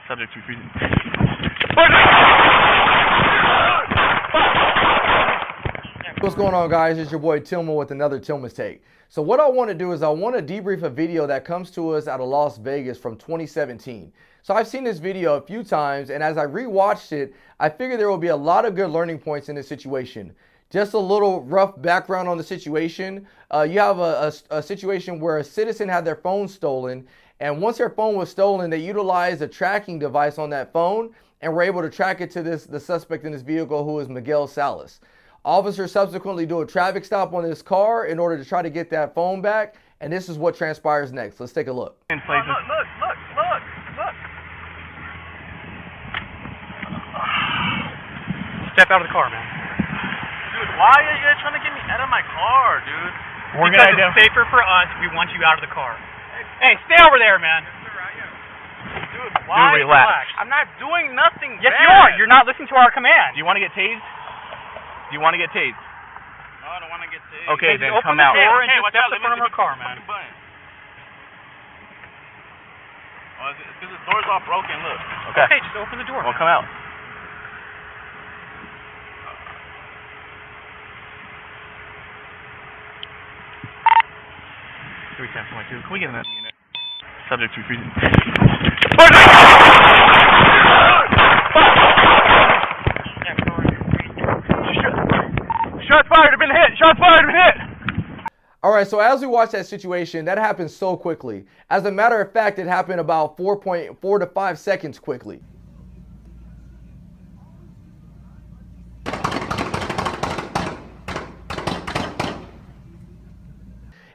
Subject to freezing. What's going on, guys? It's your boy Tillman with another Tillman's Take. So what I want to do is I want to debrief a video that comes to us out of Las Vegas from 2017. So I've seen this video a few times, and as I rewatched it, I figured there will be a lot of good learning points in this situation. Just a little rough background on the situation. You have a situation where a citizen had their phone stolen, and once their phone was stolen, they utilized a tracking device on that phone and were able to track it to the suspect in this vehicle, who is Miguel Salas. Officers subsequently do a traffic stop on this car in order to try to get that phone back, and this is what transpires next. Let's take a look. In places. Look. Step out of the car, man. Dude, why are you guys trying to get me out of my car, dude? Because it's safer for us. We want you out of the car. Hey, stay over there, man. Dude, why? Dude, relax. I'm not doing nothing Yes, bad. you are. You're not listening to our command. Do you want to get tased? Do you want to get tased? No, I don't want to get tased. Okay, then just come open out. the door Okay, and just watch step out. the Let front of me our car, push man. the button. Oh, it's because the door's all broken, look. Okay, just open the door. Well, come out. Three 10.2. Can we get another unit? Subject to freezing. Shots fired have been hit! Shots fired have been hit! All right, so as we watch that situation, that happened so quickly. As a matter of fact, it happened about 4.4 to 5 seconds quickly.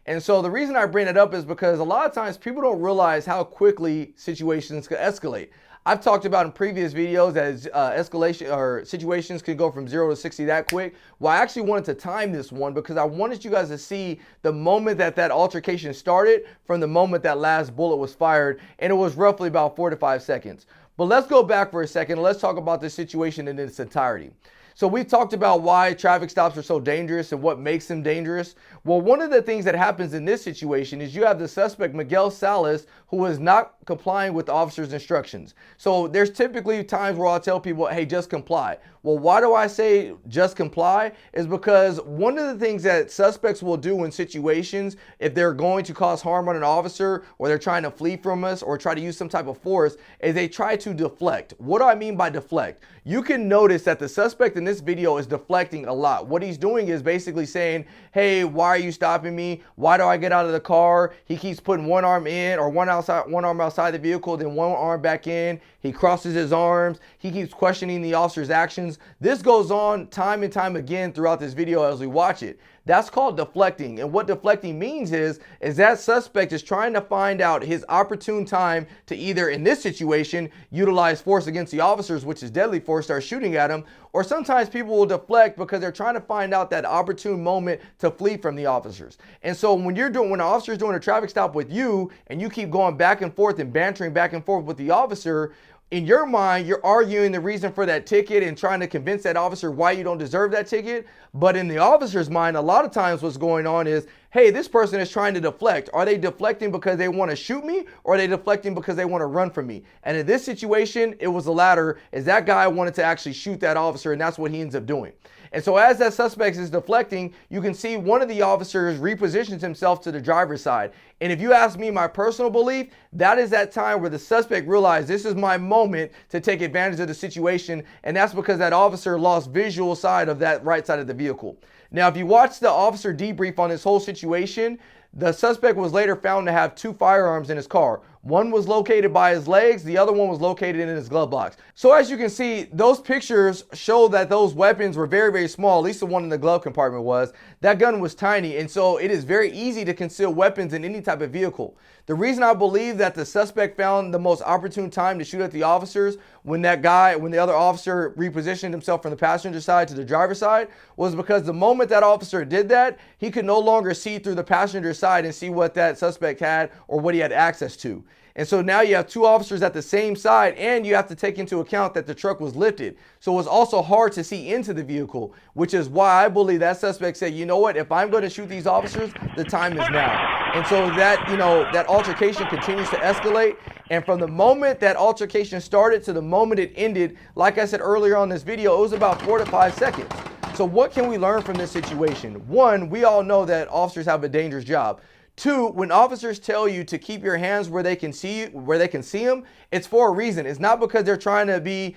And so the reason I bring it up is because a lot of times people don't realize how quickly situations can escalate. I've talked about in previous videos that escalation or situations can go from 0 to 60 that quick. Well, I actually wanted to time this one because I wanted you guys to see the moment that altercation started from the moment that last bullet was fired, and it was roughly about 4 to 5 seconds. But let's go back for a second and let's talk about this situation in its entirety. So we talked about why traffic stops are so dangerous and what makes them dangerous. Well, one of the things that happens in this situation is you have the suspect, Miguel Salas, who is not complying with the officer's instructions. So there's typically times where I'll tell people, hey, just comply. Well, why do I say just comply? Is because one of the things that suspects will do in situations, if they're going to cause harm on an officer or they're trying to flee from us or try to use some type of force, is they try to deflect. What do I mean by deflect? You can notice that the suspect in this video is deflecting a lot. What he's doing is basically saying, hey, why are you stopping me? Why do I get out of the car? He keeps putting one arm in or one arm outside the vehicle, then one arm back in. He crosses his arms. He keeps questioning the officer's actions. This goes on time and time again throughout this video as we watch it. That's called deflecting. And what deflecting means is that suspect is trying to find out his opportune time to either, in this situation, utilize force against the officers, which is deadly force, start shooting at them, or sometimes people will deflect because they're trying to find out that opportune moment to flee from the officers. And so when an officer is doing a traffic stop with you and you keep going back and forth and bantering back and forth with the officer, in your mind, you're arguing the reason for that ticket and trying to convince that officer why you don't deserve that ticket. But in the officer's mind, a lot of times what's going on is, hey, this person is trying to deflect. Are they deflecting because they want to shoot me, or are they deflecting because they want to run from me? And in this situation, it was the latter, is that guy wanted to actually shoot that officer, and that's what he ends up doing. And so as that suspect is deflecting, you can see one of the officers repositions himself to the driver's side. And if you ask me my personal belief, that is that time where the suspect realized this is my moment to take advantage of the situation. And that's because that officer lost visual side of that right side of the vehicle. Now, if you watch the officer debrief on this whole situation, the suspect was later found to have 2 firearms in his car. One was located by his legs, the other one was located in his glove box. So as you can see, those pictures show that those weapons were very, very small, at least the one in the glove compartment was. That gun was tiny, and so it is very easy to conceal weapons in any type of vehicle. The reason I believe that the suspect found the most opportune time to shoot at the officers when the other officer repositioned himself from the passenger side to the driver's side was because the moment that officer did that, he could no longer see through the passenger side and see what that suspect had or what he had access to. And so now you have two officers at the same side, and you have to take into account that the truck was lifted. So it was also hard to see into the vehicle, which is why I believe that suspect said, you know what, if I'm going to shoot these officers, the time is now. And so that, that altercation continues to escalate. And from the moment that altercation started to the moment it ended, like I said earlier on this video, it was about 4 to 5 seconds. So what can we learn from this situation? One, we all know that officers have a dangerous job. Two, when officers tell you to keep your hands where they can see them, it's for a reason. It's not because they're trying to be,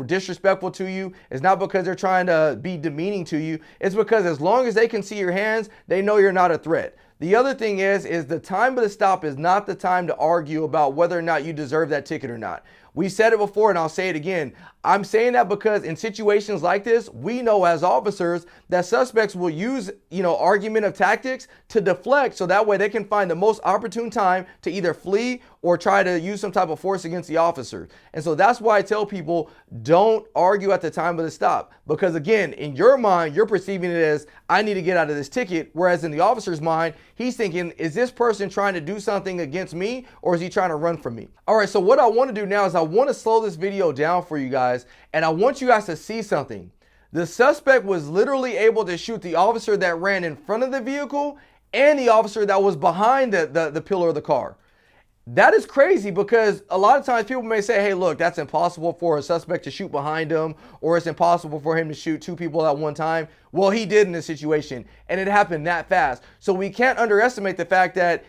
disrespectful to you. It's not because they're trying to be demeaning to you. It's because as long as they can see your hands, they know you're not a threat. The other thing is the time of the stop is not the time to argue about whether or not you deserve that ticket or not. We said it before and I'll say it again. I'm saying that because in situations like this, we know as officers that suspects will use, argumentative tactics to deflect so that way they can find the most opportune time to either flee or try to use some type of force against the officer. And so that's why I tell people don't argue at the time of the stop, because again, in your mind, you're perceiving it as I need to get out of this ticket. Whereas in the officer's mind, he's thinking, is this person trying to do something against me or is he trying to run from me? All right, so what I want to do now is I want to slow this video down for you guys. And I want you guys to see something. The suspect was literally able to shoot the officer that ran in front of the vehicle and the officer that was behind the pillar of the car. That is crazy because a lot of times people may say, hey, look, that's impossible for a suspect to shoot behind him, or it's impossible for him to shoot two people at one time. Well, he did in this situation, and it happened that fast. So we can't underestimate the fact that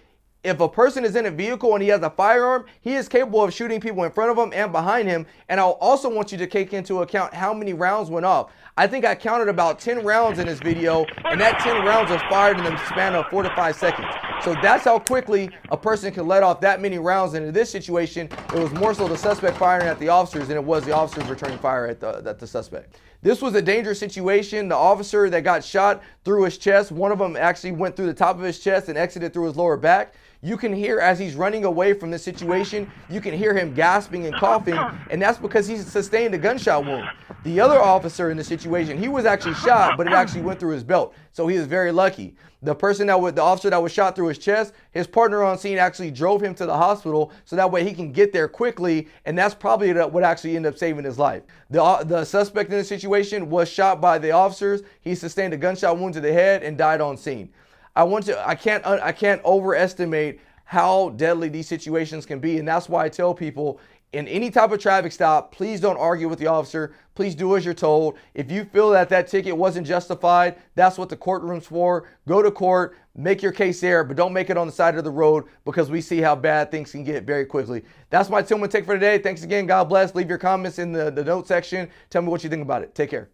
if a person is in a vehicle and he has a firearm, he is capable of shooting people in front of him and behind him. And I'll also want you to take into account how many rounds went off. I think I counted about 10 rounds in this video, and that 10 rounds was fired in the span of 4 to 5 seconds. So that's how quickly a person can let off that many rounds. And in this situation, it was more so the suspect firing at the officers than it was the officers returning fire at the suspect. This was a dangerous situation. The officer that got shot through his chest, one of them actually went through the top of his chest and exited through his lower back. You can hear as he's running away from this situation, you can hear him gasping and coughing, and that's because he sustained a gunshot wound. The other officer in the situation, he was actually shot, but it actually went through his belt, so he was very lucky. The officer that was shot through his chest, his partner on scene actually drove him to the hospital so that way he can get there quickly, and that's probably what actually ended up saving his life. The suspect in the situation was shot by the officers. He sustained a gunshot wound to the head and died on scene. I can't overestimate how deadly these situations can be, and that's why I tell people in any type of traffic stop, please don't argue with the officer. Please do as you're told. If you feel that ticket wasn't justified, that's what the courtroom's for. Go to court, make your case there, but don't make it on the side of the road because we see how bad things can get very quickly. That's my Tillman take for today. Thanks again. God bless. Leave your comments in the note section. Tell me what you think about it. Take care.